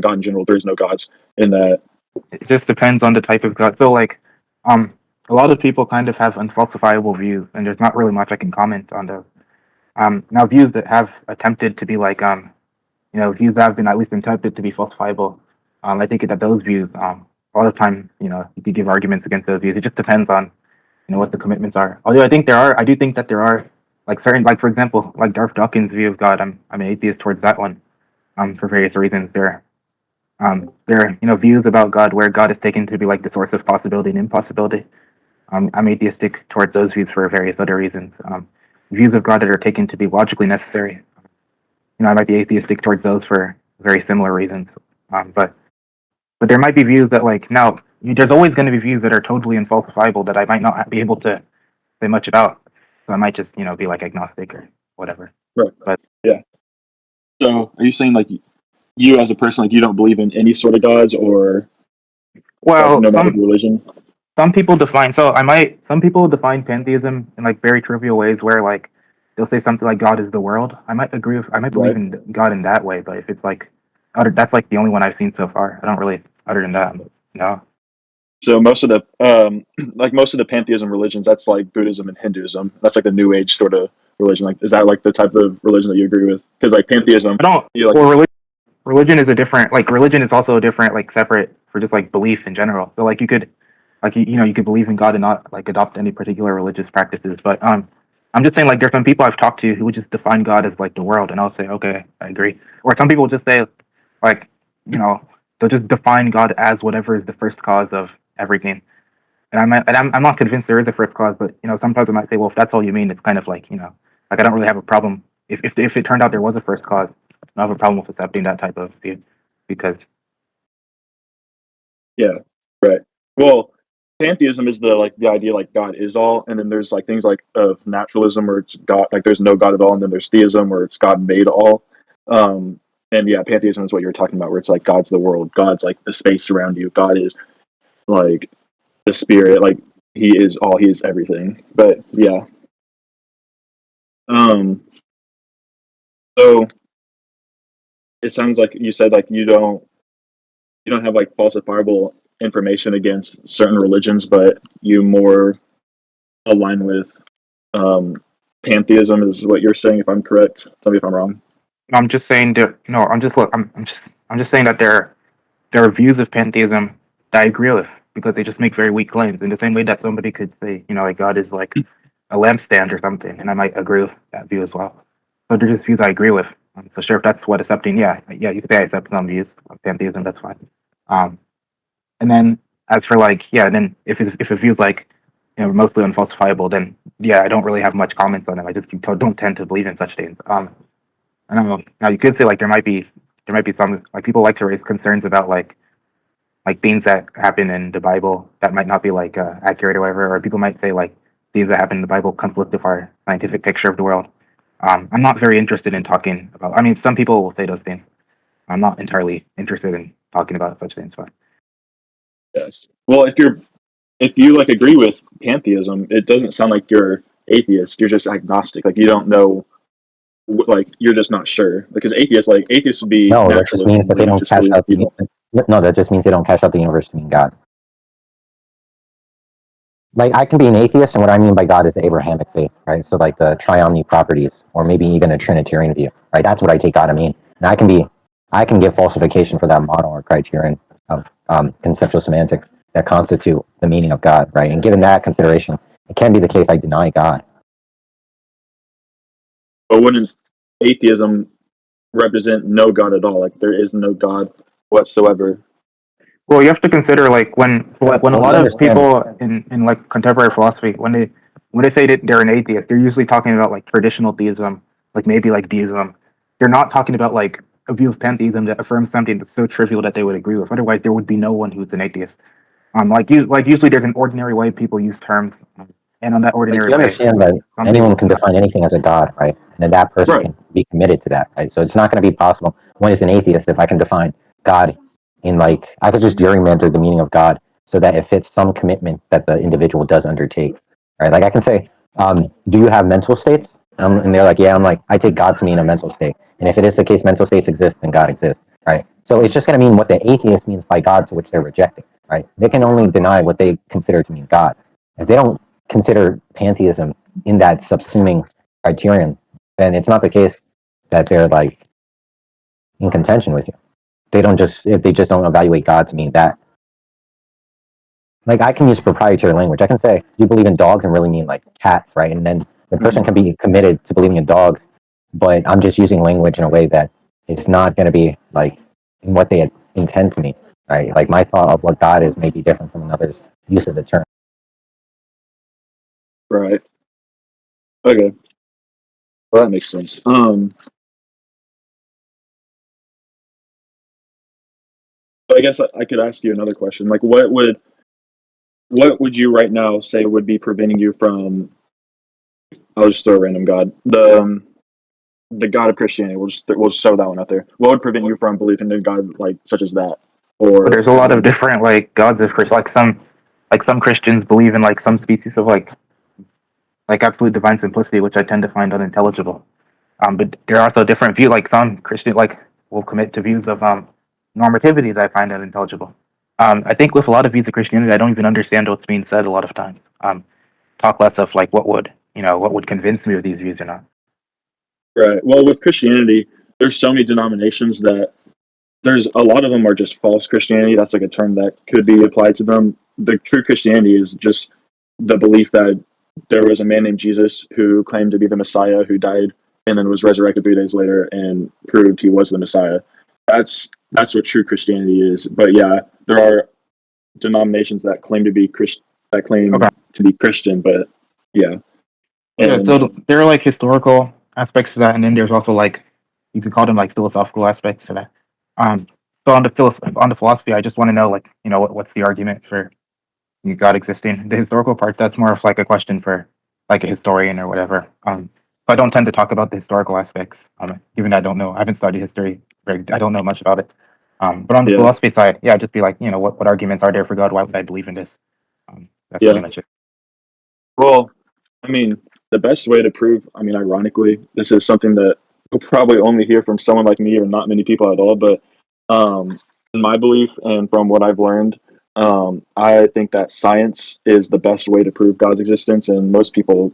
God in general. There is no gods in that. It just depends on the type of God. So like, a lot of people kind of have unfalsifiable views, and there's not really much I can comment on those. Now views that have attempted to be like, views that have been at least attempted to be falsifiable. I think that those views, a lot of time, you could give arguments against those views. It just depends on, what the commitments are. Although I do think that there are like certain, like for example, like Darth Dawkins' view of God. I'm an atheist towards that one, for various reasons. There are views about God where God is taken to be like the source of possibility and impossibility. I'm atheistic towards those views for various other reasons. Views of God that are taken to be logically necessary. I might be atheistic towards those for very similar reasons. But there might be views that like now there's always going to be views that are totally unfalsifiable that I might not be able to say much about. So I might just be like agnostic or whatever. Right. But yeah. So are you saying like you as a person, like you don't believe in any sort of gods, or well, no matter the religion? Some people define some people define pantheism in like very trivial ways where like they'll say something like God is the world. I might believe in God in that way, but if it's like that's like the only one I've seen so far. I don't really other than that, no. So most of the most of the pantheism religions, that's like Buddhism and Hinduism. That's like the New Age sort of religion. Like, is that like the type of religion that you agree with? Because like pantheism, I don't. Well, religion is a different. Like religion is also a different, like separate for just like belief in general. So like you could, like you could believe in God and not like adopt any particular religious practices. But I'm just saying like there's some people I've talked to who would just define God as like the world, and I'll say okay, I agree. Or some people just say like they'll just define God as whatever is the first cause of everything. And I'm not convinced there is a first cause, but sometimes I might say, well, if that's all you mean, it's kind of like like I don't really have a problem if it turned out there was a first cause. I don't have a problem with accepting that type of view because yeah, right. Well, pantheism is the idea like God is all, and then there's like things like of naturalism where it's God, like there's no God at all, and then there's theism where it's God made all. And yeah, pantheism is what you're talking about, where it's like God's the world, God's like the space around you, God is like the spirit, like he is all, he is everything. But yeah, so it sounds like you said like you don't have like falsifiable information against certain religions, but you more align with pantheism is what you're saying, if I'm correct. Tell me if I'm wrong. I'm just saying that I'm just saying that there are views of pantheism that I agree with because they just make very weak claims in the same way that somebody could say like God is like a lampstand or something, and I might agree with that view as well. So they're just views I agree with. So sure, if that's what accepting, yeah, you could say I accept some views of pantheism, that's fine. And then as for like, yeah, then if a view's like mostly unfalsifiable, then yeah, I don't really have much comments on them. I just don't tend to believe in such things. I don't know. Now you could say like there might be some like people like to raise concerns about like things that happen in the Bible that might not be like accurate or whatever, or people might say like things that happen in the Bible conflict with our scientific picture of the world. I'm not very interested in talking about. I mean, some people will say those things. I'm not entirely interested in talking about such things. But yes. Well, if you like agree with pantheism, it doesn't sound like you're atheist. You're just agnostic. Like you don't know. Like you're just not sure. Because atheists would be no. That just means that they don't cash out the. No, that just means they don't cash out the universe to mean God. Like I can be an atheist, and what I mean by God is the Abrahamic faith, right? So like the triomny properties, or maybe even a Trinitarian view, right? That's what I take God to mean. And I can give falsification for that model or criterion of conceptual semantics that constitute the meaning of God, right? And given that consideration, it can be the case I deny God. But wouldn't atheism represent no God at all? Like there is no God whatsoever. Well, you have to consider like when a lot of people in like contemporary philosophy when they say that they're an atheist, they're usually talking about like traditional theism, like maybe like deism. They're not talking about like a view of pantheism that affirms something that's so trivial that they would agree with. Otherwise, there would be no one who's an atheist. Like usually there's an ordinary way people use terms, and on that ordinary you understand way, that anyone can define anything as a god, right? And then that person can be committed to that, right? So it's not going to be possible. One is an atheist if I can define God in like I could just gerrymander the meaning of God so that it fits some commitment that the individual does undertake, right? Like I can say, do you have mental states? And they're like, yeah. I'm like, I take God to mean a mental state, and if it is the case mental states exist, then God exists, right? So it's just going to mean what the atheist means by God, to which they're rejecting, right? They can only deny what they consider to mean God. If they don't consider pantheism in that subsuming criterion, then it's not the case that they're like in contention with you. If they just don't evaluate God to mean that. Like, I can use proprietary language. I can say, you believe in dogs, and really mean like cats, right? And then the person can be committed to believing in dogs, but I'm just using language in a way that it's not going to be like in what they intend to mean, right? Like, my thought of what God is may be different from another's use of the term. Right. Okay. Well, that makes sense. So I guess I could ask you another question. Like, what would you right now say would be preventing you from? I'll just throw a random god. The God of Christianity. We'll just throw that one out there. What would prevent you from believing in God like such as that? Or But there's a lot of different like gods of Christ. Like some Christians believe in like some species of like absolute divine simplicity, which I tend to find unintelligible. But there are also different views. Like some Christian like will commit to views of normativity that I find unintelligible. I think with a lot of views of Christianity, I don't even understand what's being said a lot of times. Talk less of like what would convince me of these views or not. right. Well, with Christianity, there's so many denominations that there's a lot of them are just false Christianity. That's like a term that could be applied to them. The true Christianity is just the belief that there was a man named Jesus who claimed to be the Messiah, who died and then was resurrected 3 days later and proved he was the Messiah. That's what true Christianity is. But yeah, there are denominations that claim to be Okay. to be Christian, but yeah. Yeah, And so there are like historical aspects to that, and then there's also like you could call them like philosophical aspects to that. So on the philosophy, I just want to know like what's the argument for God existing? The historical part, that's more of like a question for like a historian or whatever. So I don't tend to talk about the historical aspects, even I don't know. I haven't studied history. I don't know much about it. But on the yeah, philosophy side, yeah, just be like, what arguments are there for God? Why would I believe in this? That's pretty yeah. much it. Well, I mean, the best way to prove, I mean, ironically, this is something that you'll probably only hear from someone like me or not many people at all, but in my belief and from what I've learned, I think that science is the best way to prove God's existence. And most people,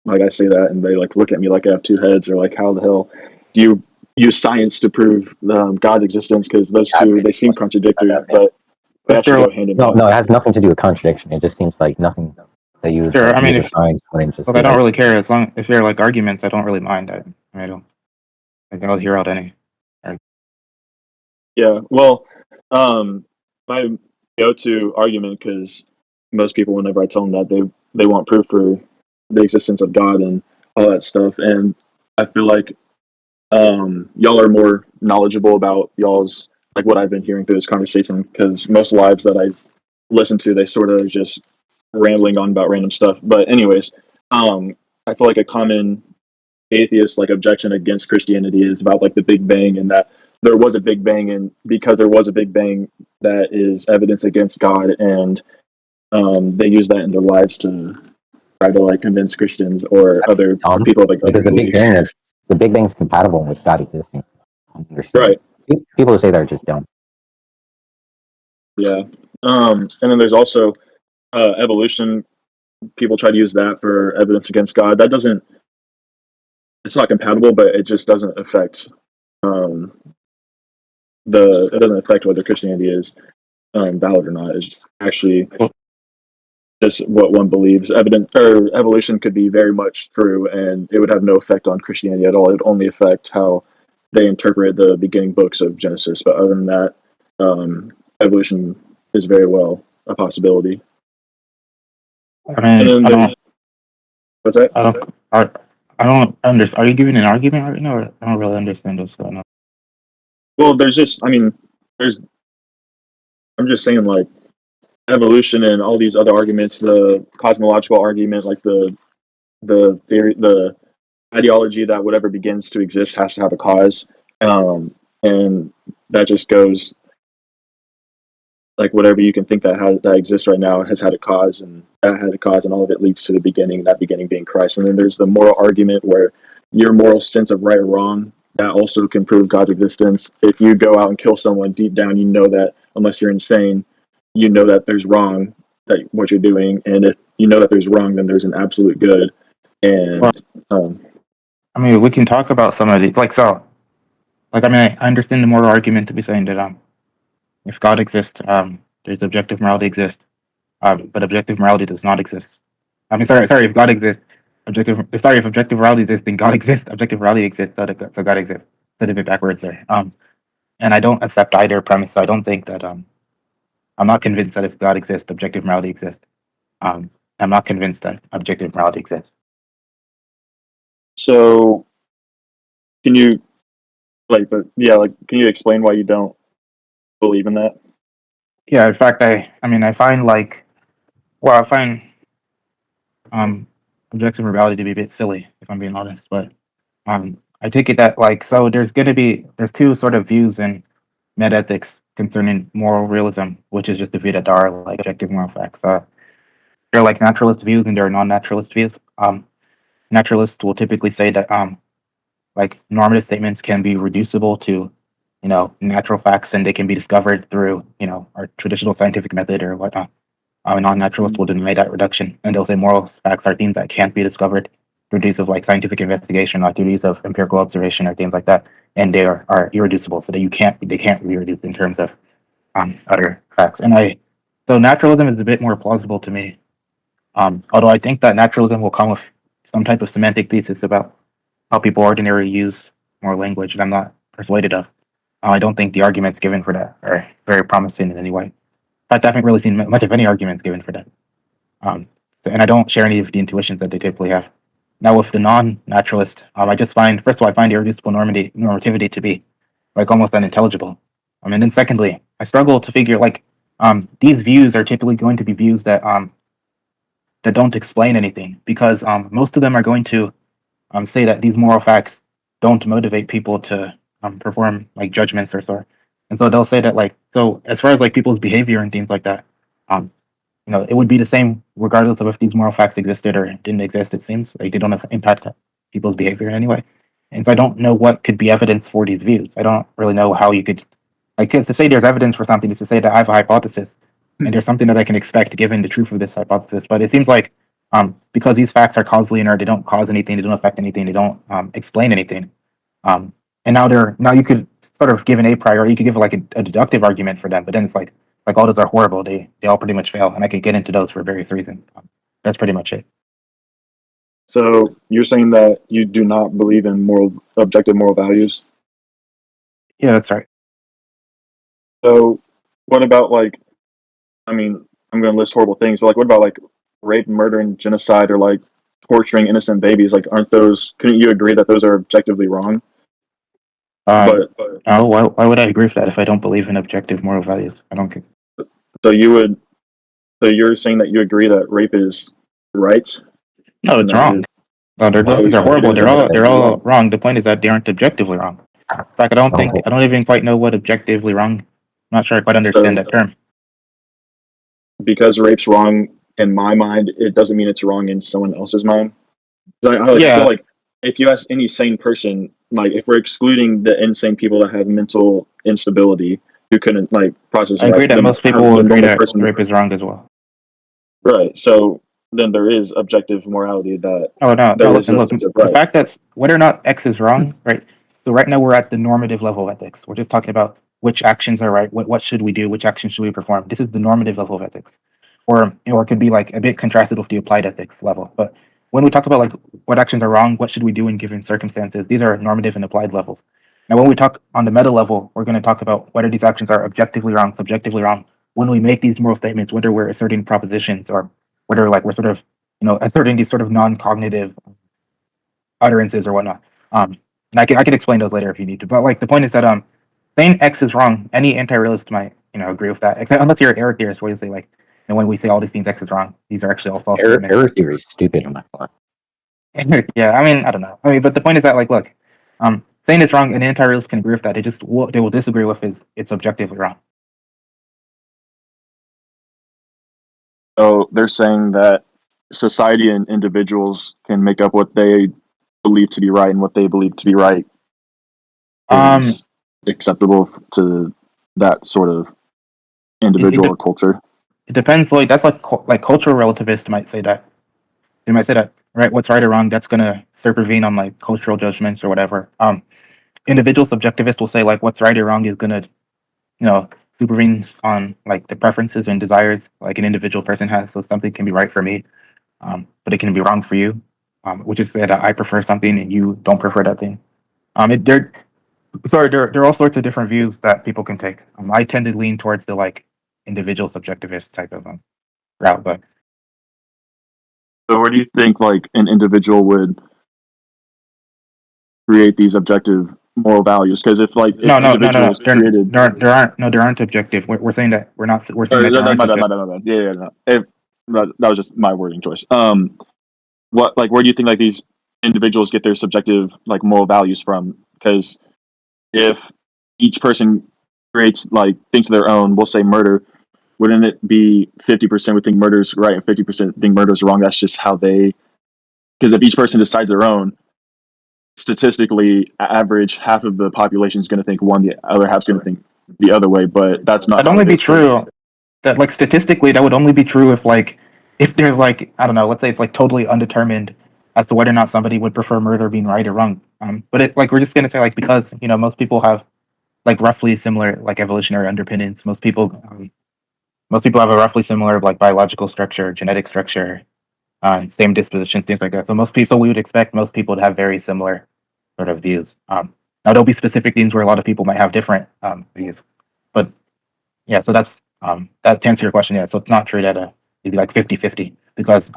like, I say that and they like look at me like I have two heads, or like, how the hell do you use science to prove God's existence? Because those two, they seem contradictory, but they But actually sure, go hand in No, hand. no, it has nothing to do with contradiction. It just seems like nothing that you would sure. like I mean, use of science wouldn't just well, be I don't like, really care as long if they're like arguments. I don't really mind. I don't. I'll hear out any. Yeah, well, my go-to argument, because most people, whenever I tell them that, they want proof for the existence of God and all that stuff, and I feel like y'all are more knowledgeable about y'all's like what I've been hearing through this conversation. Because most lives that I listen to, they sort of just rambling on about random stuff. But anyways, I feel like a common atheist like objection against Christianity is about like the Big Bang, and that there was a Big Bang, and because there was a Big Bang, that is evidence against God, and they use that in their lives to try to like convince Christians or that's other dumb, people of like other because beliefs. The Big Bang is compatible with God existing. I don't understand. Right. People who say that are just dumb. Yeah. And then there's also evolution. People try to use that for evidence against God. That doesn't. It's not compatible, but it just doesn't affect um, it doesn't affect whether Christianity is valid or not. It's actually just what one believes. Evidence or evolution could be very much true, and it would have no effect on Christianity at all. It would only affect how they interpret the beginning books of Genesis. But other than that, evolution is very well a possibility. I mean, And then what's that? I don't, I don't understand. Are you giving an argument right now? Or I don't really understand what's going on. Well, there's just, I mean, there's. I'm just saying, like, evolution and all these other arguments, the cosmological argument, like the theory, the ideology that whatever begins to exist has to have a cause, and that just goes like whatever you can think that exists right now has had a cause, and that had a cause, and all of it leads to the beginning. That beginning being Christ. And then there's the moral argument where your moral sense of right or wrong that also can prove God's existence. If you go out and kill someone, deep down, you know that unless you're insane, you know that there's wrong that what you're doing, and if you know that there's wrong, then there's an absolute good. Well, And I mean, we can talk about some of these, like so. Like, I mean, I understand the moral argument to be saying that if God exists, there's objective morality exists, but objective morality does not exist. I mean, sorry, if God exists, if objective morality exists, then God exists. Objective morality exists, so God exists. Said a bit backwards there. And I don't accept either premise. So I don't think that I'm not convinced that if God exists, objective morality exists. I'm not convinced that objective morality exists. so, can you can you explain why you don't believe in that? Yeah, in fact, I mean, I find I find um, objective morality to be a bit silly, if I'm being honest. But I take it that so there's two sort of views in metaethics concerning moral realism, which is just the view that there are like objective moral facts. There are like naturalist views and there are non-naturalist views. Naturalists will typically say that like normative statements can be reducible to natural facts and they can be discovered through our traditional scientific method or whatnot. Non-naturalists will deny that reduction, and they'll say moral facts are things that can't be discovered through these of like scientific investigation or through these of empirical observation or things like that, and they are irreducible, so that they can't be reduced in terms of other facts. So naturalism is a bit more plausible to me. Although I think that naturalism will come with some type of semantic thesis about how people ordinarily use moral language, and I'm not persuaded of. I don't think the arguments given for that are very promising in any way. In fact, I haven't really seen much of any arguments given for that. And I don't share any of the intuitions that they typically have. Now, with the non-naturalist, I just find, first of all, I find irreducible normativity to be like almost unintelligible. And then secondly, I struggle to figure these views are typically going to be views that don't explain anything because most of them are going to say that these moral facts don't motivate people to perform like judgments or so. And so they'll say that so as far as like people's behavior and things like that, it would be the same regardless of if these moral facts existed or didn't exist. It seems like they don't impact people's behavior in any way. And so I don't know what could be evidence for these views. I don't really know how you could because to say there's evidence for something is to say that I have a hypothesis and there's something that I can expect given the truth of this hypothesis. But it seems like because these facts are causally inert, they don't cause anything, they don't affect anything, they don't explain anything. And now you could sort of give an a priori, you could give like a deductive argument for them, but then it's like all those are horrible. They all pretty much fail, and I could get into those for various reasons. That's pretty much it. So you're saying that you do not believe in objective moral values? Yeah, that's right. So what about I mean, I'm going to list horrible things, but what about rape, murder, and genocide, or torturing innocent babies? Couldn't you agree that those are objectively wrong? But why would I agree with that if I don't believe in objective moral values? I don't. So you're saying that you agree that rape is right? No, it's wrong. No, they're horrible. They're all wrong. The point is that they aren't objectively wrong. In fact, I don't even quite know what objectively wrong. I'm not sure I quite understand that term. Because rape's wrong in my mind, it doesn't mean it's wrong in someone else's mind. I feel like if you ask any sane person, if we're excluding the insane people that have mental instability who couldn't process, I agree that most people will agree that rape is wrong as well. Right. So then there is objective morality that. Oh no! Listen, look. The fact that whether or not X is wrong, right? So right now we're at the normative level of ethics. We're just talking about which actions are right. What should we do? Which actions should we perform? This is the normative level of ethics, or it could be a bit contrasted with the applied ethics level. But when we talk about what actions are wrong, what should we do in given circumstances? These are normative and applied levels. Now, when we talk on the meta level, we're going to talk about whether these actions are objectively wrong, subjectively wrong. When we make these moral statements, whether we're asserting propositions or whether we're sort of asserting these sort of non-cognitive utterances or whatnot. And I can explain those later if you need to. But the point is that saying X is wrong, any anti-realist might agree with that, except unless you're an error theorist, where you say and when we say all these things X is wrong, these are actually all false statements. Error theory is stupid on my part. Yeah, I mean, I don't know. I mean, but the point is that look, saying it's wrong, an anti-realist can agree with that. They will disagree with it's objectively wrong. So they're saying that society and individuals can make up what they believe to be right and what they believe to be right is acceptable to that sort of individual or culture. It depends. Like that's like cultural relativists might say that. They might say that, right? What's right or wrong, that's gonna supervene on like cultural judgments or whatever. Individual subjectivists will say like what's right or wrong is gonna, supervenes on like the preferences and desires like an individual person has. So something can be right for me, but it can be wrong for you. Which is that I prefer something and you don't prefer that thing. There are all sorts of different views that people can take. I tend to lean towards the like individual subjectivist type of route, but So where do you think like an individual would create these objective moral values? Because if like no. individuals created, There aren't objective. We're saying that we're not. We're saying that there aren't objective. yeah, no. That was just my wording choice. What like where do you think like these individuals get their subjective like moral values from? Because if each person creates like thinks of their own, we'll say murder. Wouldn't it be 50% would think murder's right and 50% think murder's wrong? That's just how they. Because if each person decides their own, statistically, average half of the population is going to think one, the other half's going to think the other way. But that's not. That'd only be true. That like statistically, that would only be true if there's like I don't know. Let's say it's like totally undetermined as to whether or not somebody would prefer murder being right or wrong. But it like we're just gonna say like because most people have like roughly similar like evolutionary underpinnings. Most people have a roughly similar like biological structure, genetic structure, same dispositions, things like that. So we would expect most people to have very similar sort of views. Now there'll be specific things where a lot of people might have different views, but yeah. So that's that to answer your question. Yeah. So it's not true that it'd be like 50-50 because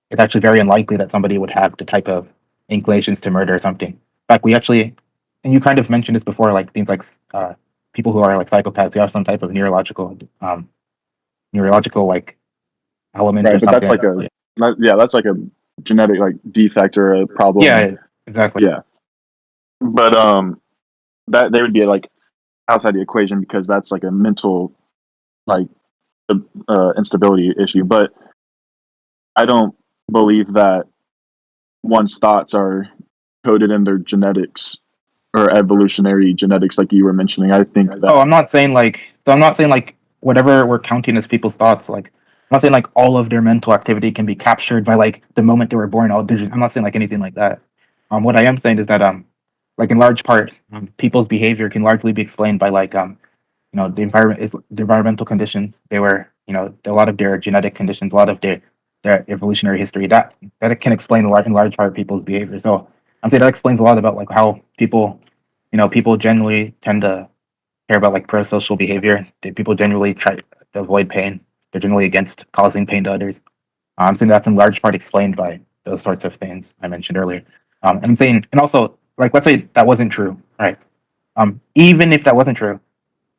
it's actually very unlikely that somebody would have the type of inclinations to murder or something. In fact, we actually, and you kind of mentioned this before, like things like people who are like psychopaths, who have some type of neurological like element right, or but something. that's like a genetic like defect or a problem. Yeah, exactly. Yeah, but that they would be like outside the equation because that's like a mental like instability issue. But I don't believe that one's thoughts are coded in their genetics or evolutionary genetics like you were mentioning. I think that I'm not saying like whatever we're counting as people's thoughts, like I'm not saying like all of their mental activity can be captured by like the moment they were born. I'm not saying like anything like that. What I am saying is that like in large part, people's behavior can largely be explained by like the environmental conditions. They were a lot of their genetic conditions, a lot of their evolutionary history. That can explain in large part people's behavior. So I'm saying that explains a lot about like how people generally tend to care about like pro-social behavior. People generally try to avoid pain. They're generally against causing pain to others. I'm saying that's in large part explained by those sorts of things I mentioned earlier. And I'm saying, and also, like, let's say that wasn't true, right? Even if that wasn't true,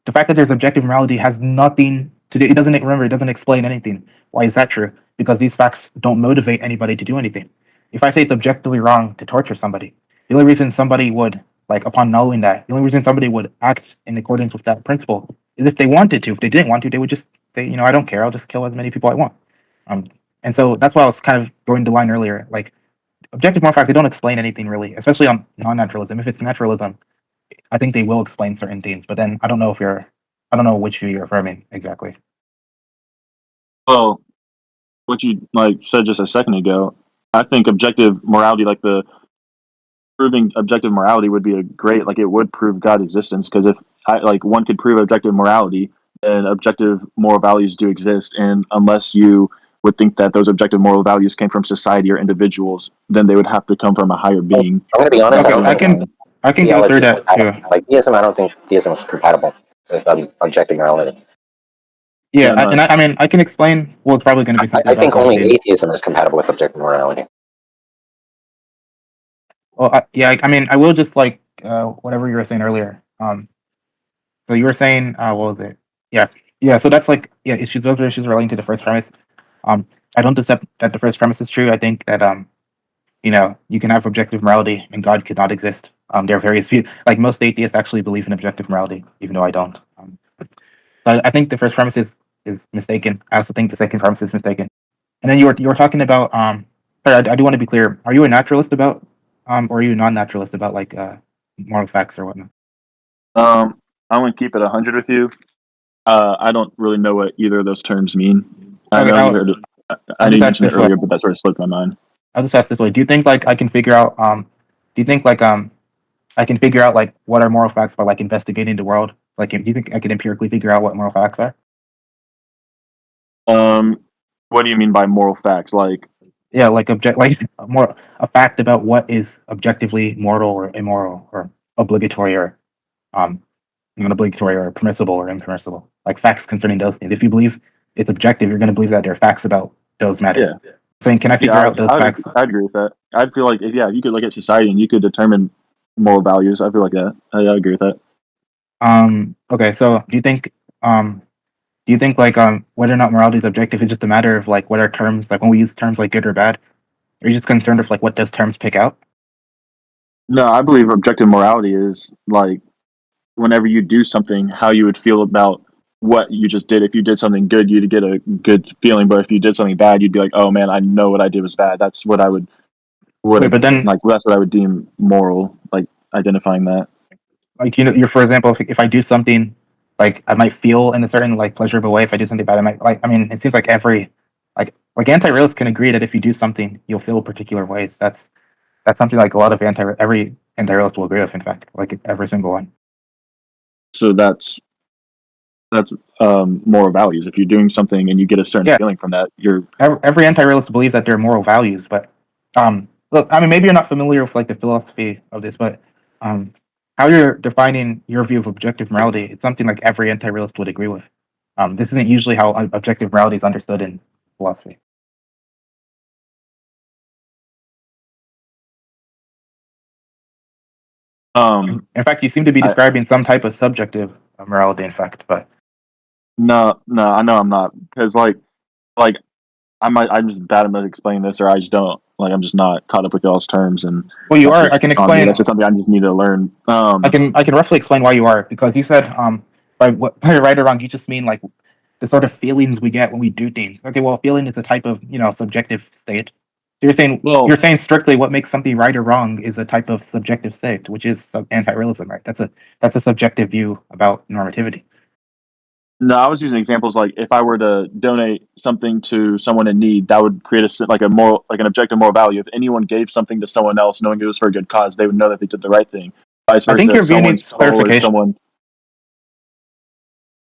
the fact that there's objective morality has nothing to do. It doesn't explain anything. Why is that true? Because these facts don't motivate anybody to do anything. If I say it's objectively wrong to torture somebody, the only reason somebody would like upon knowing that, the only reason somebody would act in accordance with that principle is if they wanted to. If they didn't want to, they would just say, I don't care. I'll just kill as many people I want. And so that's why I was kind of going the line earlier. Like objective moral facts, they don't explain anything really, especially on non-naturalism. If it's naturalism, I think they will explain certain things. But then I don't know which view you're affirming exactly. well, what you like said just a second ago, I think objective morality, like the proving objective morality, would be a great like it would prove God's existence because if one could prove objective morality, then objective moral values do exist, and unless you would think that those objective moral values came from society or individuals, then they would have to come from a higher being. I'm gonna be honest. Okay, I can go through that too. Like theism, I don't think theism is compatible with objective morality. Yeah, and I mean I can explain. Well, it's probably going to be. I think only atheism is compatible with objective morality. Well, I mean I will just like whatever you were saying earlier. So you were saying what was it? Yeah. So that's like those are issues relating to the first premise. I don't accept that the first premise is true. I think that you can have objective morality and God could not exist. There are various views. Like most atheists actually believe in objective morality, even though I don't. But I think the first premise is mistaken. I also think the second premise is mistaken. And then you were talking about sorry, I do want to be clear. Are you a naturalist about or are you a non-naturalist about like moral facts or whatnot? I'm gonna keep it 100 with you. I don't really know what either of those terms mean. I Okay, know you heard it. I I'll know just you ask mentioned it this way. earlier, but that sort of slipped my mind. I'll just ask this way. Do you think like I can figure out do you think like I can figure out like what are moral facts by like investigating the world? Like, do you think I can empirically figure out what moral facts are? Um, what do you mean by moral facts? Like, Yeah, like a fact about what is objectively moral or immoral or obligatory or um not obligatory or permissible or impermissible. Like facts concerning those things. If you believe it's objective, you're going to believe that there are facts about those matters. yeah, Saying, can I yeah, figure out those facts? I'd agree with that. I'd feel like, if you could look at society and you could determine moral values. I feel like that. I agree with that. Okay, so do you think like whether or not morality is objective is just a matter of like what are terms like when we use terms like good or bad? Are you just concerned with like what those terms pick out? No, I believe objective morality is like whenever you do something, how you would feel about what you just did. If you did something good, you'd get a good feeling. But if you did something bad, you'd be like, "Oh man, I know what I did was bad." That's what I would Wait, but then like. That's what I would deem moral. Like identifying that. like you're for example, if I do something like I might feel in a certain like pleasurable way. If I do something bad, I might like. I mean, it seems like like anti-realists can agree that if you do something, you'll feel particular ways. That's something like a lot of every anti-realist will agree with. In fact, like every single one. So that's moral values. If you're doing something and you get a certain Yeah, feeling from that, you're every anti-realist believes that there are moral values, but look, I mean, maybe you're not familiar with like the philosophy of this, but um, how you're defining your view of objective morality, it's something like every anti-realist would agree with. This isn't usually how objective morality is understood in philosophy. um In fact, you seem to be I describing some type of subjective morality, in fact, but no, I know I'm not because like I'm just bad at explaining this, or I just don't like. I'm just not caught up with y'all's terms, and well, you that's are. just on me. That's just something I just need to learn. I can roughly explain why you are because you said by right or wrong, you just mean like the sort of feelings we get when we do things. Okay, well, feeling is a type of subjective state. So Well, you're saying strictly what makes something right or wrong is a type of subjective state, which is anti-realism, right? That's a subjective view about normativity. no, I was using examples like if I were to donate something to someone in need, that would create like a moral, like an objective moral value. If anyone gave something to someone else, knowing it was for a good cause, they would know that they did the right thing. Vice I think versa, your if view someone needs stole or clarification. someone,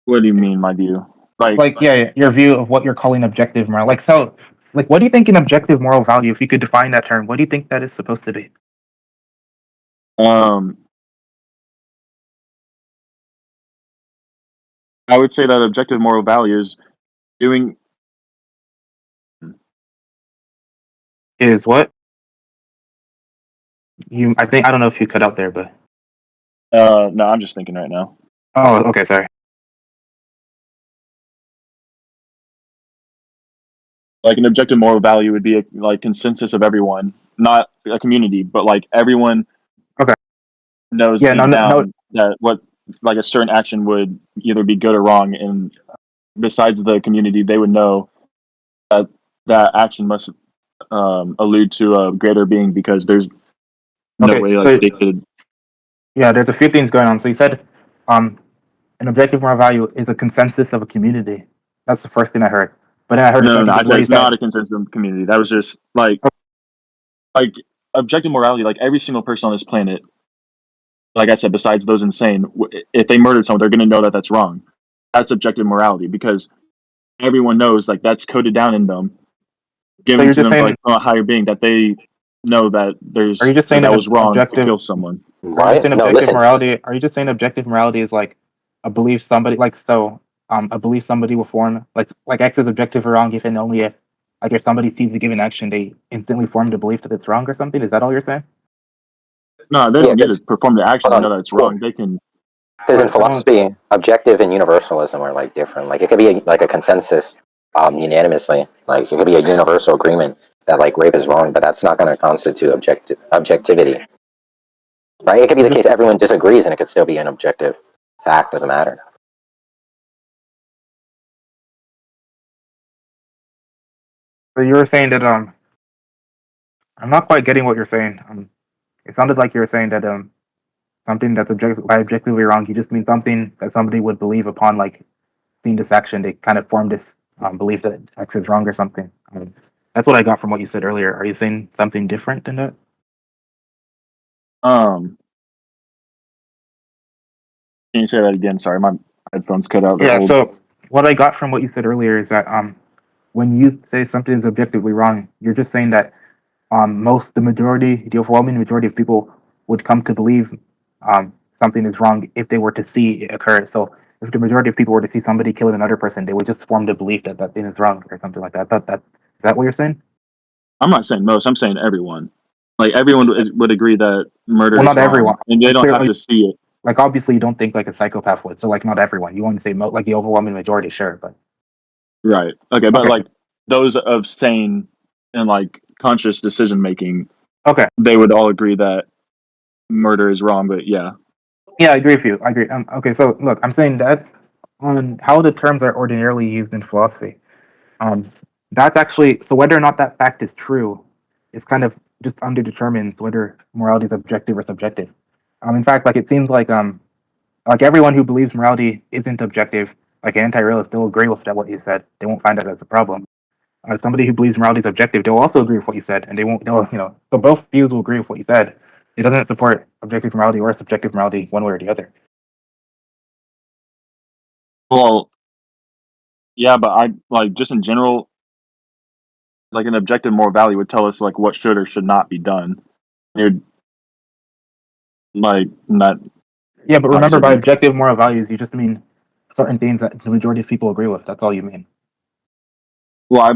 what do you mean, my view? Like, Like, yeah, your view of what you're calling objective moral. Like, so, like, what do you think an objective moral value? If you could define that term, what do you think that is supposed to be? um, I would say that objective moral value is doing. Is what you? I think I don't know if you cut out there, but No, I'm just thinking right now. oh, okay, sorry. Like an objective moral value would be a like consensus of everyone, not a community, but like everyone Okay, knows yeah, deep no, down that what like a certain action would either be good or wrong, and besides the community, they would know that that action must allude to a greater being because there's no okay. way like So they could. yeah, there's a few things going on. So you said um, an objective moral value is a consensus of a community. That's the first thing I heard. But then I heard a No, sentence I said where you it's said, not a consensus of the community. That was just like objective morality. Like every single person on this planet, like I said, besides those insane, if they murdered someone, they're going to know that that's wrong. That's objective morality because everyone knows like that's coded down in them, so given you're to just them saying, like from a higher being that they know that are you just saying that an was wrong to objective? kill someone. Are you just What? saying No, objective listen. morality? Are you just saying objective morality is like a belief somebody like so a belief somebody will form like X is objective or wrong if and only if like if somebody sees a given action they instantly form the belief that it's wrong or something? Is that all you're saying? No, they Yeah, don't need to because perform the action hold to on. know that it's Cool. wrong. They can. Because in But I don't. philosophy, objective and universalism are like different. Like it could be like a consensus, unanimously. Like it could be a universal agreement that like rape is wrong, but that's not going to constitute objectivity, right? It could be I'm the just case everyone disagrees, and it could still be an objective fact of the matter. so you were saying that I'm not quite getting what you're saying. It sounded like you were saying that something that's objectively wrong, you just mean something that somebody would believe upon like seeing this action. They kind of form this belief that X is wrong or something. That's what I got from what you said earlier. Are you saying something different than that? Can you say that again? Sorry, my headphones cut out. Yeah. So what I got from what you said earlier is that when you say something is objectively wrong, you're just saying that the overwhelming majority of people would come to believe something is wrong if they were to see it occur. So if the majority of people were to see somebody killing another person, they would just form the belief that that thing is wrong or something like that. I thought that is that what you're saying? I'm not saying most. I'm saying everyone. Like everyone would agree that murder Well, is not wrong, everyone. and they don't have Clearly, to see it. like obviously, you don't think like a psychopath would. So like, not everyone. You want to say like the overwhelming majority, sure, but Right. Okay, but okay, like those of sane and like conscious decision making, okay. they would all agree that murder is wrong. But yeah, Yeah, I agree with you. I agree. Okay, so look, I'm saying that on how the terms are ordinarily used in philosophy. Um, that's actually so whether or not that fact is true is kind of just underdetermines whether morality is objective or subjective. In fact, like it seems like everyone who believes morality isn't objective, like an anti-realist, they'll agree with that what you said. They won't find that as a problem. Somebody who believes morality is objective, they'll also agree with what you said, and they won't. They'll so both views will agree with what you said. It doesn't support objective morality or subjective morality one way or the other. well, yeah, but I like just in general, like an objective moral value would tell us like what should or should not be done. It would like not Yeah, but remember, obviously by make. objective moral values, you just mean certain things that the majority of people agree with. That's all you mean. Well, I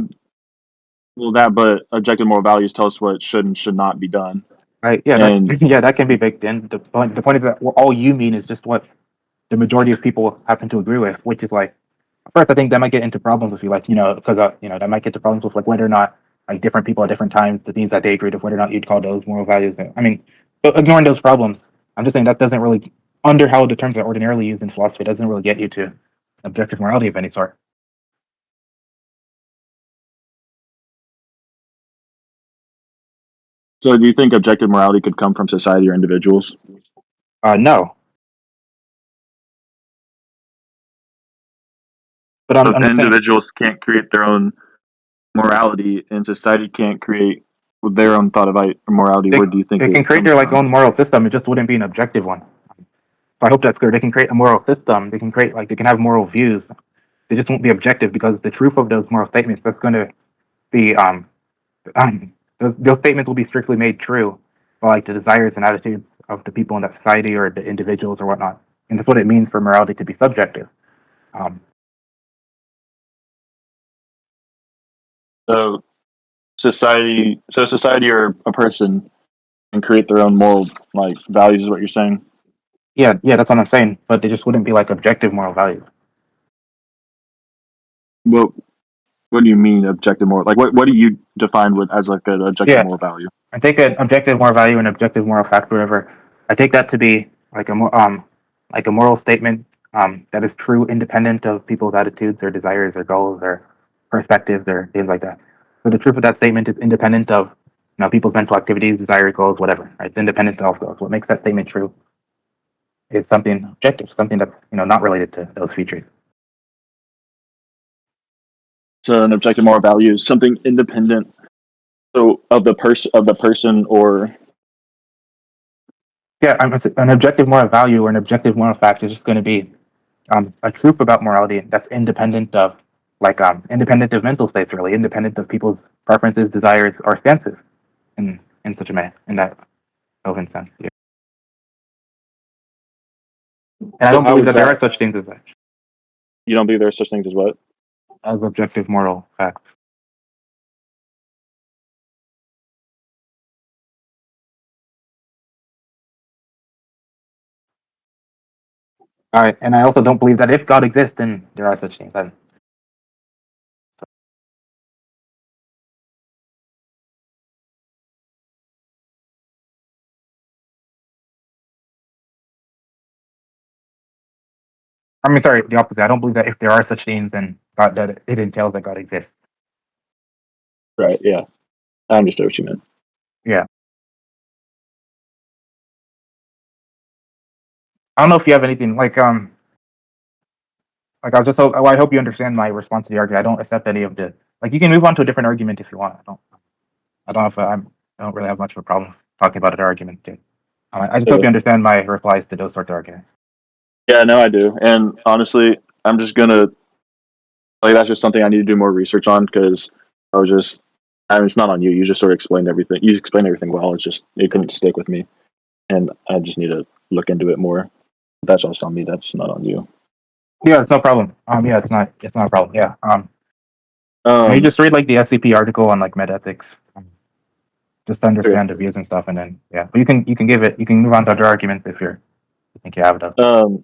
well that, but objective moral values tell us what should and should not be done. Right? Yeah, that And yeah, that can be baked in. The point is that all you mean is just what the majority of people happen to agree with, which is like first I think that might get into problems with you, like because that might get to problems with like whether or not like different people at different times the things that they agreed with, whether or not you'd call those moral values. I mean, but ignoring those problems, I'm just saying that doesn't really under how the terms are ordinarily used in philosophy doesn't really get you to objective morality of any sort. so, do you think objective morality could come from society or individuals? No, but So I'm if I'm just saying. individuals can't create their own morality, and society can't create their own thought about morality, They, where do you think they can it create comes their like from? own moral system. It just wouldn't be an objective one. So I hope that's clear. They can create a moral system. They can create like they can have moral views. They just won't be objective because the truth of those moral statements that's going to be those statements will be strictly made true by like the desires and attitudes of the people in that society or the individuals or whatnot. And that's what it means for morality to be subjective. Um, So society or a person can create their own moral like values, is what you're saying. yeah, that's what I'm saying. But they just wouldn't be like objective moral values. What What do you mean objective moral? Like what do you define with as like an objective Yeah, moral value? I take an objective moral value and objective moral fact, whatever. I take that to be like a moral statement that is true, independent of people's attitudes or desires or goals or perspectives or things like that. So the truth of that statement is independent of people's mental activities, desires, goals, whatever. Right? It's independent of those. What makes that statement true is something objective, something that's not related to those features. So an objective moral value is something independent. So of the person or Yeah, an objective moral value or an objective moral fact is just going to be a truth about morality that's independent of independent of mental states, really independent of people's preferences, desires, or stances in such a way in that relevant sense. Yeah. And I so don't how believe is that there that? are such things You don't believe there are such things as what? as objective moral facts. All right, and I also don't believe that if God exists, then there are such things. I mean, sorry, the opposite. I don't believe that if there are such things, then that it entails that God exists. Right. Yeah. I understood what you meant. Yeah. I don't know if you have anything like I hope you understand my response to the argument. I don't accept any of the like. You can move on to a different argument if you want. I don't have I don't really have much of a problem talking about an argument. Too. I just hope Okay. you understand my replies to those sorts of arguments. Yeah, no, I do. And honestly, I'm just gonna like that's just something I need to do more research on because I was just. I mean, it's not on you. You just sort of explained everything. You explained everything well. It's just it couldn't stick with me, and I just need to look into it more. That's also on me. That's not on you. Yeah, it's no problem. Yeah, it's not a problem. Yeah. You Um, just read like the SCP article on like metaethics, just to okay. understand the views and stuff, and then yeah. But you can move on to other arguments if you think you have it. Um,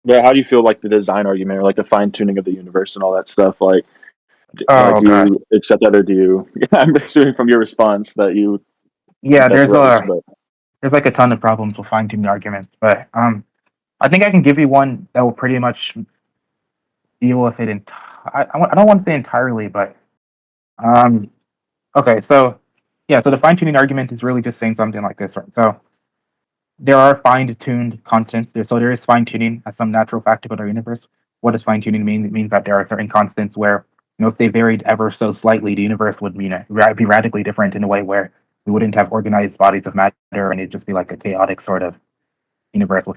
yeah. How do you feel like the design argument or like the fine tuning of the universe and all that stuff? Like Oh do god. you accept that or do you? I'm assuming from your response that you Yeah, that's rubbish. But there's like a ton of problems with fine tuning arguments, but I think I can give you one that will pretty much deal with it. I don't want to say entirely, but um, okay. So yeah, so the fine tuning argument is really just saying something like this, right? So there are fine-tuned constants. So there is fine-tuning as some natural fact about our universe. What does fine-tuning mean? It means that there are certain constants where, if they varied ever so slightly, the universe would be radically different in a way where we wouldn't have organized bodies of matter, and it'd just be like a chaotic sort of universe with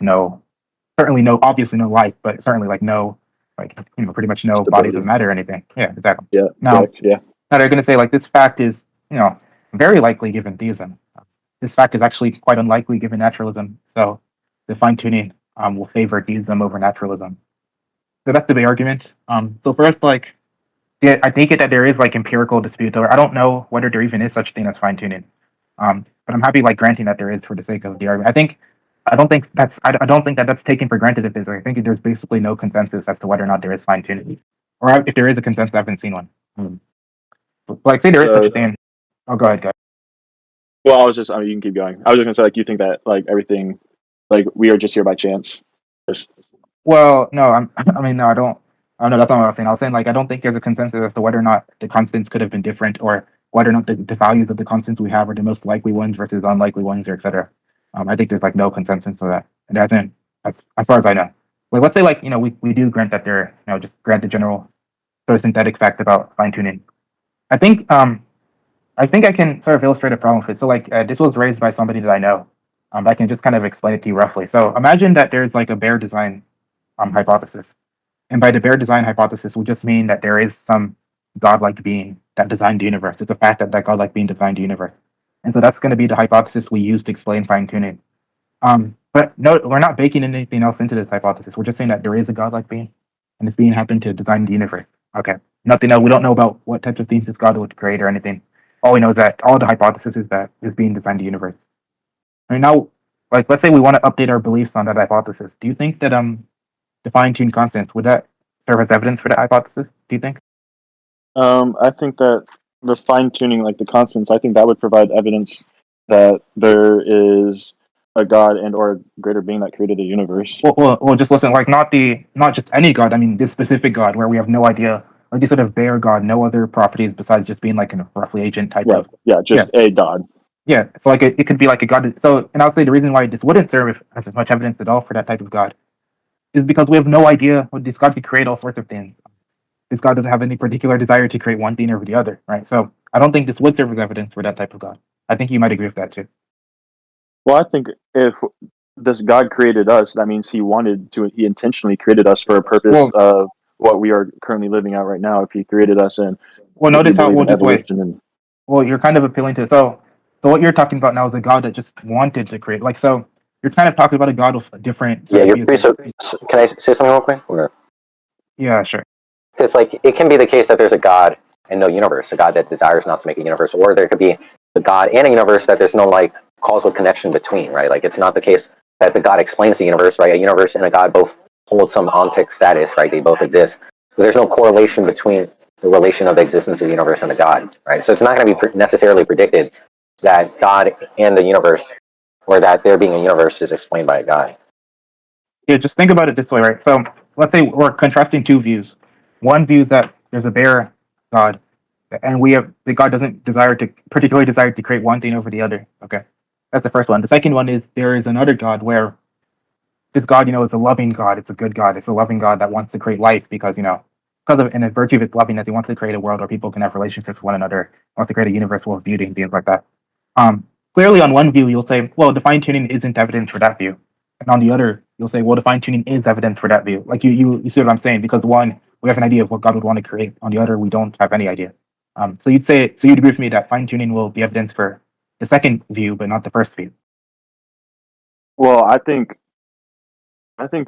certainly obviously no life, but certainly like no, like pretty much no bodies of stability. matter or anything. Yeah, exactly. Yeah. Now, Correct. Yeah. now they're going to say like this fact is, very likely given theism. This fact is actually quite unlikely given naturalism. So the fine tuning will favor theism over naturalism. So that's the big argument. So first, yeah, I take it that there is like empirical dispute, or I don't know whether there even is such a thing as fine tuning. But I'm happy like granting that there is for the sake of the argument. I don't think that that's taken for granted if there's. I think there's basically no consensus as to whether or not there is fine tuning, or if there is a consensus, I haven't seen one. But like say there is such a So thing. Oh, go ahead, go ahead. well, I mean, you can keep going. I was just gonna say like you think that like everything, like we are just here by chance. Just, Well, no, I mean, no, I don't. Oh no, that's not what I was saying. I was saying like I don't think there's a consensus as to whether or not the constants could have been different, or whether or not the values of the constants we have are the most likely ones versus unlikely ones, or etc. I think there's like no consensus on that, and that's as far as I know. Like, let's say like we do grant that there, just grant the general sort of synthetic fact about fine tuning. I think I think I can sort of illustrate a problem with it. So like this was raised by somebody that I know. I can just kind of explain it to you roughly. So imagine that there's like a bare design hypothesis. And by the bare design hypothesis, we just mean that there is some godlike being that designed the universe. It's a fact that that godlike being designed the universe. And so that's going to be the hypothesis we use to explain fine tuning. But no, we're not baking anything else into this hypothesis. We're just saying that there is a godlike being, and this being happened to design the universe. Okay. Nothing else. We don't know about what types of things this god would create or anything. All we know is that all the hypothesis is that this being designed the universe. I mean, now, like, let's say we want to update our beliefs on that hypothesis. Do you think that the fine-tuned constants would that serve as evidence for that hypothesis? Do you think? I think that the fine tuning, like the constants, I think that would provide evidence that there is a God and or a greater being that created the universe. Well, just listen. Like, not just any god. I mean, this specific god, where we have no idea, like this sort of bare god, no other properties besides just being like a roughly agent type Right. of. Yeah. Yeah, Just a God. yeah. So like it could be like a god. So, and I'll say the reason why this wouldn't serve as much evidence at all for that type of god is because we have no idea what this god could create all sorts of things. This god doesn't have any particular desire to create one thing over the other, right? So I don't think this would serve as evidence for that type of god. I think you might agree with that too. Well, I think if this God created us, that means he intentionally created us for a purpose Well, of what we are currently living out right now. If he created us and well, if you notice how believe well in just wait. evolution and Well, you're kind of appealing to so what you're talking about now is a god that just wanted to create. Like so, you're kind of talking about a god with a different sort Yeah, of you're views. pretty. So, can I say something real quick? Yeah, sure. Because like it can be the case that there's a God and no universe, a God that desires not to make a universe, or there could be a God and a universe that there's no like causal connection between, right? Like it's not the case that the God explains the universe, right? A universe and a God both hold some ontic status, right? They both exist. But there's no correlation between the relation of the existence of the universe and the God, right? So it's not going to be necessarily predicted that God and the universe, or that there being a universe, is explained by a God. Yeah, just think about it this way, right? So let's say we're contrasting two views. One view is that there's a bare God, and we have the God doesn't particularly desire to create one thing over the other. Okay, that's the first one. The second one is there is another God where this God, is a loving God. It's a good God. It's a loving God that wants to create life because because of in a virtue of its lovingness, he wants to create a world where people can have relationships with one another. He wants to create a universe full of beauty and things like that. Clearly, on one view, you'll say, well, the fine tuning isn't evidence for that view, and on the other, you'll say, well, the fine tuning is evidence for that view. Like you see what I'm saying? Because one, we have an idea of what God would want to create. On the other, we don't have any idea. So you'd agree with me that fine tuning will be evidence for the second view, but not the first view. Well, I think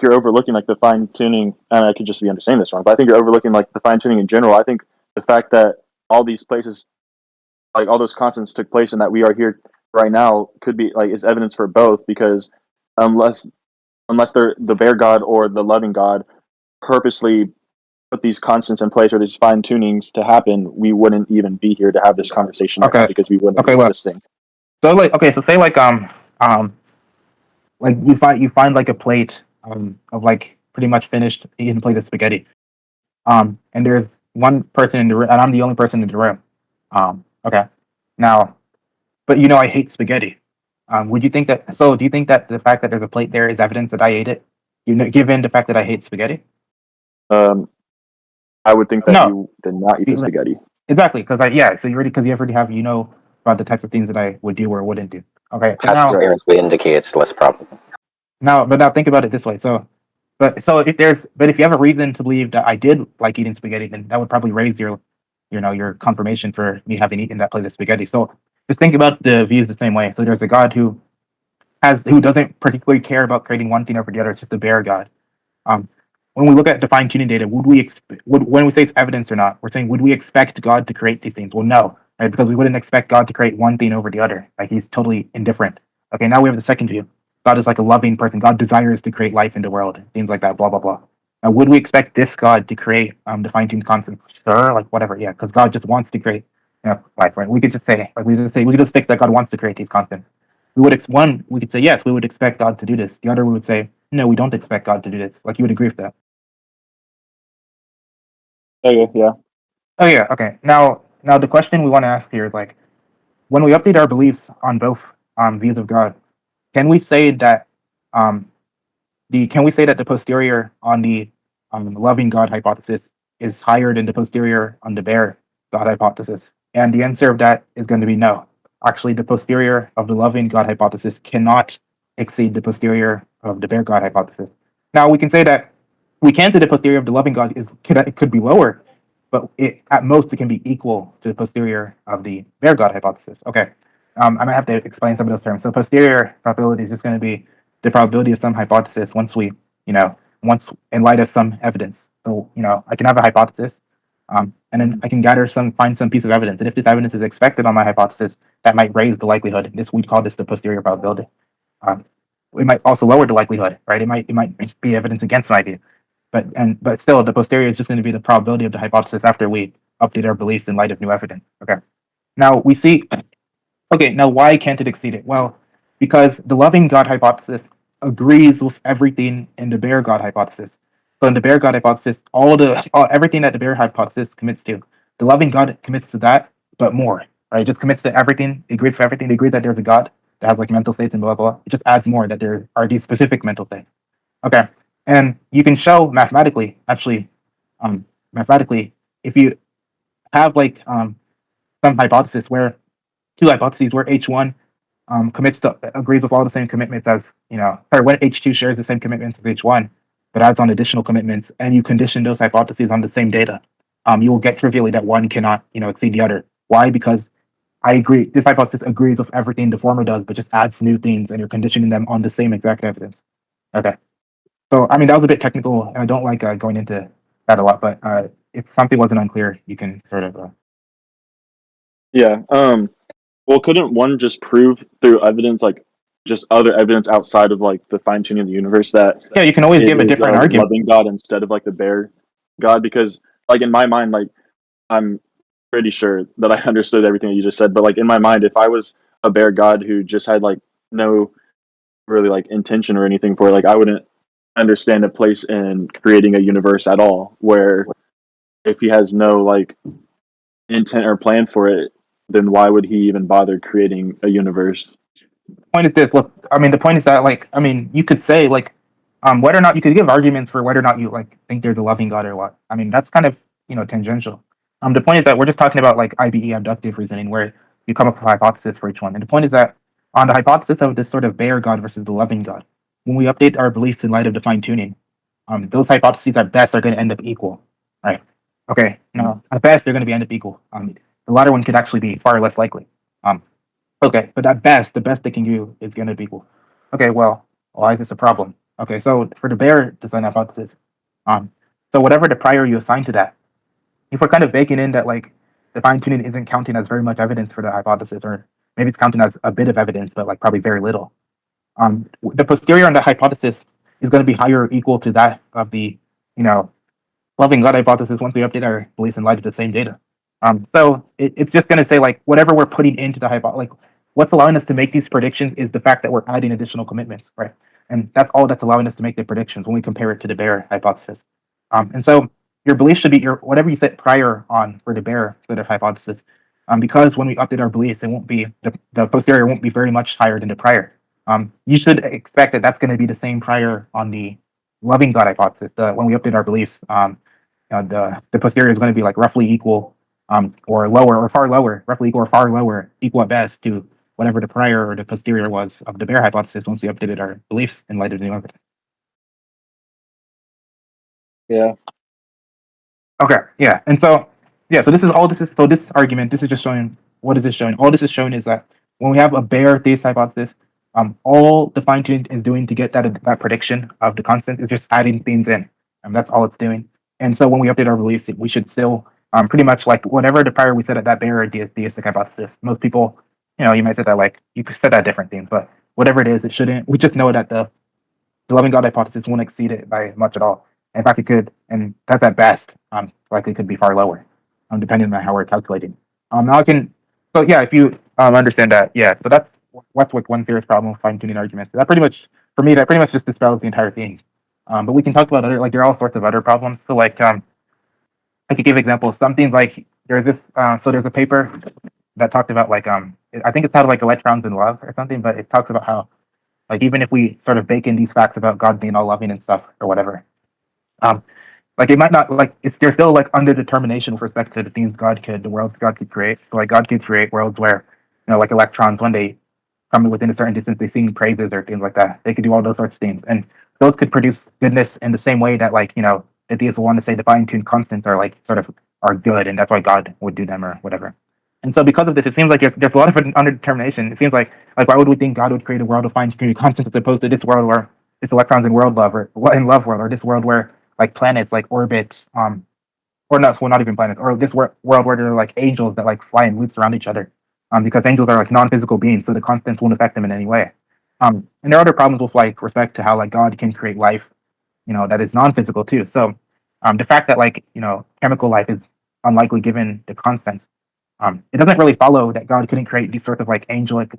you're overlooking like the fine tuning, and I could just be understanding this wrong, but I think you're overlooking like the fine tuning in general. I think the fact that all these places, like all those constants took place, and that we are here right now, could be like is evidence for both. Because unless they're the bear god or the loving god purposely put these constants in place or these fine tunings to happen, we wouldn't even be here to have this conversation right now, Okay. because we wouldn't Okay, be look. existing. So so say like you find like a plate of like pretty much finished eaten plate of spaghetti. And there's one person in the room, and I'm the only person in the room. Okay. Now, but I hate spaghetti. Would you think that? So, do you think that the fact that there's a plate there is evidence that I ate it? Given the fact that I hate spaghetti? I would think that No, you did not eat the spaghetti. exactly. Because so you already have about the types of things that I would do or wouldn't do. Okay. Past experience would indicate it's less probable. Now think about it this way. But if you have a reason to believe that I did like eating spaghetti, then that would probably raise your confirmation for me having eaten that plate of spaghetti. So just think about the views the same way. So there's a God who doesn't particularly care about creating one thing over the other. It's just a bare God. When we look at defined tuning data, when we say it's evidence or not, we're saying would we expect God to create these things? Well, no, right? Because we wouldn't expect God to create one thing over the other. Like he's totally indifferent. Okay, now we have the second view. God is like a loving person. God desires to create life in the world, things like that. Blah blah blah. Now, would we expect this God to create defined tuned constants? Sure, like whatever, yeah, because God just wants to create life, right? We could just say, we could just fix that God wants to create these constants. We could say yes, we would expect God to do this. The other, we would say no, we don't expect God to do this. Like you would agree with that. Okay, yeah. Oh yeah, okay. Now the question we want to ask here is like, when we update our beliefs on both views of God, can we say that um, the posterior on the loving God hypothesis is higher than the posterior on the bare God hypothesis? And the answer of that is going to be no. Actually, the posterior of the loving God hypothesis cannot exceed the posterior of the bare God hypothesis. Now we can say that we can say the posterior of the loving God it could be lower, but at most it can be equal to the posterior of the bare God hypothesis. Okay, I might have to explain some of those terms. So posterior probability is just going to be the probability of some hypothesis once once in light of some evidence. So I can have a hypothesis, and then I can find some piece of evidence, and if this evidence is expected on my hypothesis, that might raise the likelihood. We'd call this the posterior probability. It might also lower the likelihood, right? It might be evidence against an idea. But still, the posterior is just going to be the probability of the hypothesis after we update our beliefs in light of new evidence. Okay. Now we see. Okay. Now why can't it exceed it? Well, because the loving God hypothesis agrees with everything in the bare God hypothesis. So in the bare God hypothesis, everything that the bare hypothesis commits to, the loving God commits to that, but more. Right? It just commits to everything. It agrees with everything. It agrees that there's a God that has like mental states and blah blah. It just adds more that there are these specific mental states. Okay. And you can show mathematically, actually, mathematically, if you have like some hypothesis where two hypotheses where H1 agrees with all the same commitments as when H2 shares the same commitments as H1, but adds on additional commitments, and you condition those hypotheses on the same data, you will get trivially that one cannot exceed the other. Why? Because I agree. This hypothesis agrees with everything the former does, but just adds new things, and you're conditioning them on the same exact evidence. Okay. So, I mean, that was a bit technical, and I don't like going into that a lot, but if something wasn't unclear, you can sort of. Yeah. Well, couldn't one just prove through evidence, like just other evidence outside of like the fine tuning of the universe, that Yeah, you can always give a different argument. Loving God instead of like the bear God? Because like in my mind, like I'm pretty sure that I understood everything that you just said, but like in my mind, if I was a bear God who just had like no really like intention or anything for it, like I wouldn't understand a place in creating a universe at all, where if he has no like intent or plan for it, then why would he even bother creating a universe? The point is this. Look, I mean, the point is that, like, I mean, you could say, like, Whether or not you could give arguments for whether or not you like think there's a loving God or what. I mean, that's kind of tangential. The point is that we're just talking about like IBE abductive reasoning, where you come up with a hypothesis for each one. And the point is that on the hypothesis of this sort of bare God versus the loving God, when we update our beliefs in light of defined tuning, those hypotheses at best are going to end up equal, right? Okay, no, at best they're going to be end up equal. The latter one could actually be far less likely. Okay, but at best, the best they can do is going to be equal. Okay, well, why is this a problem? Okay, so for the bare design hypothesis, so whatever the prior you assign to that, if we're kind of baking in that like the fine tuning isn't counting as very much evidence for the hypothesis, or maybe it's counting as a bit of evidence, but like probably very little. The posterior on the hypothesis is going to be higher or equal to that of the, loving God hypothesis once we update our beliefs in light of the same data. So it's just going to say like whatever we're putting into the hypothesis, like what's allowing us to make these predictions is the fact that we're adding additional commitments, right? And that's all that's allowing us to make the predictions when we compare it to the bare hypothesis. And so your belief should be your whatever you set prior on for the bare sort of hypothesis, because when we update our beliefs, it won't be the posterior won't be very much higher than the prior. You should expect that that's going to be the same prior on the loving God hypothesis. When we update our beliefs, the posterior is going to be like roughly equal, or lower or far lower, roughly equal or far lower, equal at best to whatever the prior or the posterior was of the bare hypothesis once we updated our beliefs in light of the new evidence. Yeah. Okay. Yeah. And so so this argument, this is just showing, what is this showing? All this is showing is that when we have a bare theist hypothesis, all the fine tuning is doing to get that prediction of the constant is just adding things in, and that's all it's doing. And so when we update our beliefs, we should still pretty much like whatever the prior we said at that bare theistic hypothesis. Most people, you might say that like you could set that different things, but whatever it is, it shouldn't. We just know that the loving God hypothesis won't exceed it by much at all. In fact, it could, and that's at best, likely could be far lower, depending on how we're calculating. Now I can, so yeah, if you understand that, yeah, so that's what's with one theorist problem with fine tuning arguments. That pretty much, for me, that pretty much just dispels the entire thing. But we can talk about other, like there are all sorts of other problems. So like, I could give examples. Something like there's this, so there's a paper that talked about like, I think it's titled like Electrons in Love or something, but it talks about how like even if we sort of bake in these facts about God being all loving and stuff or whatever, like it might not like they're still like under determination with respect to the things the worlds God could create. So like God could create worlds where like electrons when they come within a certain distance they sing praises or things like that. They could do all those sorts of things, and those could produce goodness in the same way that like the theists will want to say the fine tuned constants are like sort of are good, and that's why God would do them or whatever. And so because of this, it seems like there's a lot of underdetermination. It seems like why would we think God would create a world of fine tuned constants as opposed to this world where this electrons in world love or in love world, or this world where like planets like orbit or not even planets, or this world where there are like angels that like fly in loops around each other, because angels are like non-physical beings, so the constants won't affect them in any way. And there are other problems with like respect to how like God can create life, that is non-physical too. So the fact that like chemical life is unlikely given the constants, it doesn't really follow that God couldn't create these sorts of like angelic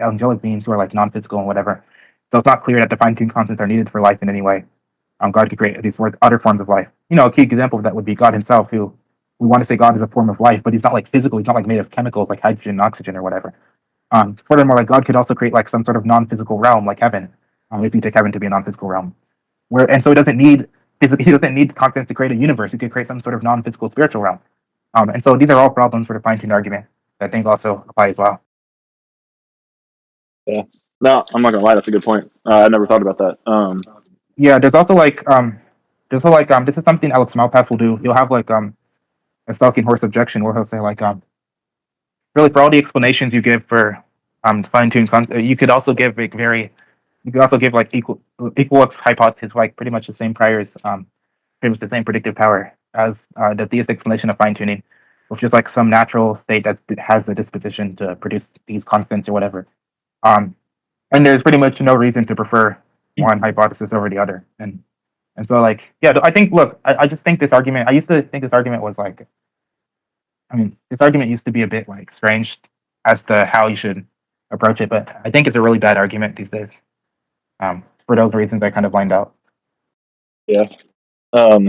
beings who are like non-physical and whatever. So it's not clear that the fine-tuned constants are needed for life in any way. God could create these other forms of life. A key example of that would be God himself, who we want to say God is a form of life, but he's not like physical. He's not like made of chemicals like hydrogen and oxygen or whatever. Furthermore, like God could also create like some sort of non-physical realm like heaven, if you take heaven to be a non-physical realm. And so he doesn't need constants to create a universe. He could create some sort of non-physical spiritual realm. And so these are all problems for the fine-tuned argument that I think also apply as well. Yeah. No, I'm not gonna lie. That's a good point. I never thought about that. Yeah, there's also like this is something Alex Malpass will do. He'll have like a stalking horse objection where he'll say like really for all the explanations you give for fine-tuned concepts, you could also give like equal hypothesis, like pretty much the same priors, pretty much the same predictive power as the theist explanation of fine-tuning, which is like some natural state that has the disposition to produce these constants or whatever. And there's pretty much no reason to prefer one hypothesis over the other. And so like, yeah, I think, look, I just think this argument, I used to think this argument was like, this argument used to be a bit like strange as to how you should approach it, but I think it's a really bad argument these days. For those reasons I kind of lined out. Yeah. But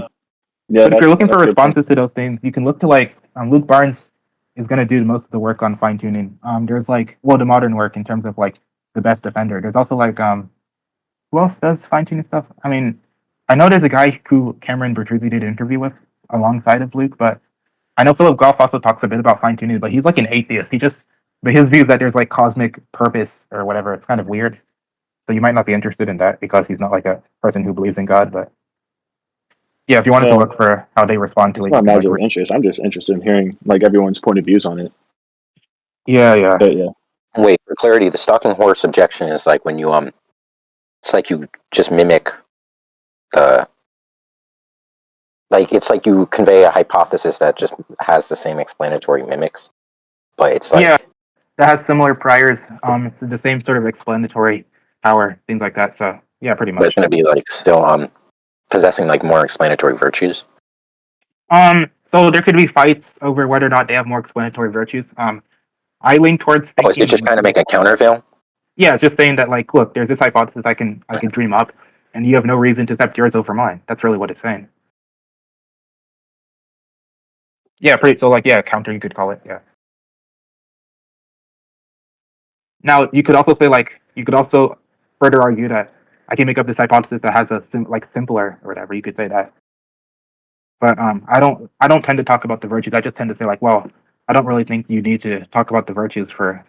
if you're looking for responses to those things, you can look to like Luke Barnes is going to do most of the work on fine tuning. There's like the modern work in terms of like the best defender. There's also like who else does fine tuning stuff? I know there's a guy who Cameron Bertruzzi did an interview with alongside of Luke, but I know Philip Goff also talks a bit about fine tuning, but he's like an atheist. But his view is that there's like cosmic purpose or whatever. It's kind of weird. So you might not be interested in that because he's not like a person who believes in God. But yeah, if you wanted to Well, look for how they respond to it's it, not you a can matter of like, interest. I'm just interested in hearing like everyone's point of views on it. yeah. But yeah, Wait, for clarity, the stalking horse objection is like when you it's like you just mimic the like it's like you convey a hypothesis that just has the same explanatory mimics, but it's like Yeah, that has similar priors. It's the same sort of explanatory power, things like that. So yeah, pretty but it's much. gonna be like still possessing like more explanatory virtues. So there could be fights over whether or not they have more explanatory virtues. I lean towards Oh, is it thinking, just kind of make a countervail? yeah, it's just saying that like, look, there's this hypothesis I can dream up, and you have no reason to accept yours over mine. That's really what it's saying. Yeah, pretty. So like, yeah, counter you could call it. Yeah. Now you could also say like, you could also further argue that I can make up this hypothesis that has a simpler or whatever. You could say that. But I don't tend to talk about the virtues. I just tend to say like, well, I don't really think you need to talk about the virtues for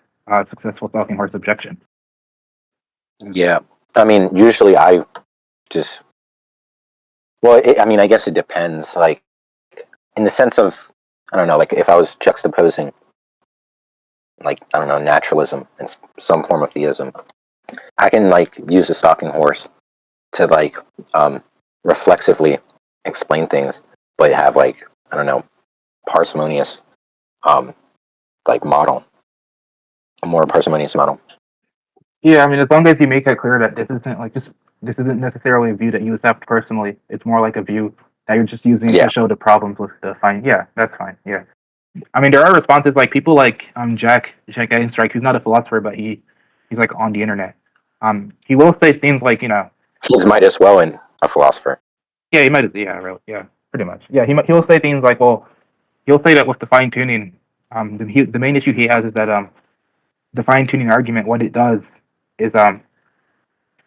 successful stalking horse objection. Yeah, I mean, usually I just well, I mean, I guess it depends. Like in the sense of I don't know, like if I was juxtaposing like I don't know naturalism and some form of theism, I can like use the stalking horse to like reflexively explain things, but have like I don't know parsimonious um like model, a more parsimonious model. Yeah, I mean, as long as you make it clear that this isn't necessarily a view that you accept personally. It's more like a view that you're just using Yeah. to show the problems with the fine. Yeah, that's fine. Yeah. I mean, there are responses like people like Jack Strike, who's not a philosopher, but he's like on the internet. He will say things like, He's might as well in a philosopher. yeah, he might, yeah, really, yeah, pretty much, yeah. He'll say things like, well, he'll say that with the fine tuning, the main issue he has is that the fine tuning argument, what it does is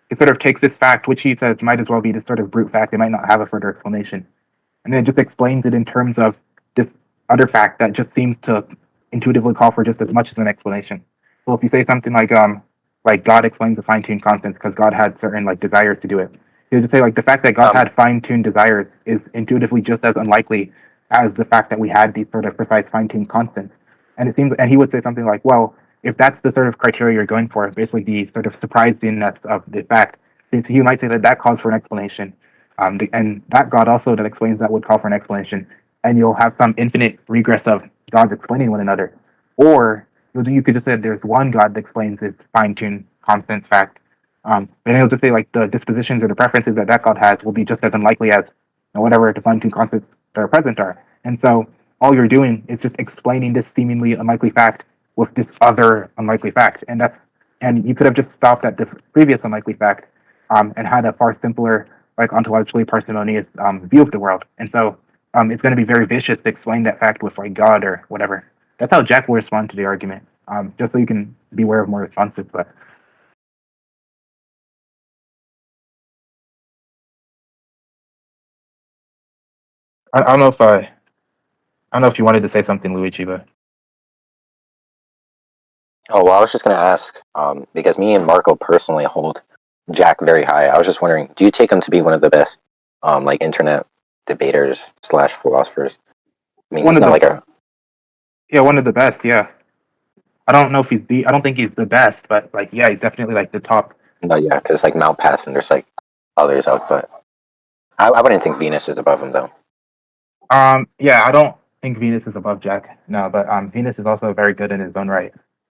it sort of takes this fact, which he says might as well be this sort of brute fact. It might not have a further explanation, and then it just explains it in terms of this other fact that just seems to intuitively call for just as much as an explanation. So if you say something like God explains the fine-tuned constants because God had certain like desires to do it, you just say like the fact that God had fine-tuned desires is intuitively just as unlikely as the fact that we had these sort of precise fine-tuned constants. And it seems, and he would say something like, well, if that's the sort of criteria you're going for, basically the sort of surprisingness of the fact, he might say that that calls for an explanation. And that God also that explains that would call for an explanation. And you'll have some infinite regress of gods explaining one another. Or you could just say there's one God that explains this fine-tuned constant fact. And he'll just say like the dispositions or the preferences that that God has will be just as unlikely as whatever the fine-tuned constants that are present are. And so all you're doing is just explaining this seemingly unlikely fact with this other unlikely fact. And you could have just stopped at the previous unlikely fact and had a far simpler, like ontologically parsimonious view of the world. And so it's going to be very vicious to explain that fact with like God or whatever. That's how Jack will respond to the argument, just so you can be aware of more responses. But I don't know if you wanted to say something, Luigi, but Oh well, I was just gonna ask because me and Marco personally hold Jack very high. I was just wondering, do you take him to be one of the best like internet debaters slash philosophers? I mean, one he's of not the like a one of the best. Yeah, I don't think he's the best, but like yeah, he's definitely like the top. no, yeah, because like Mount Pass and there's like others out, but I wouldn't think Venus is above him though. Yeah, I don't think Venus is above Jack. No, but Venus is also very good in his own right.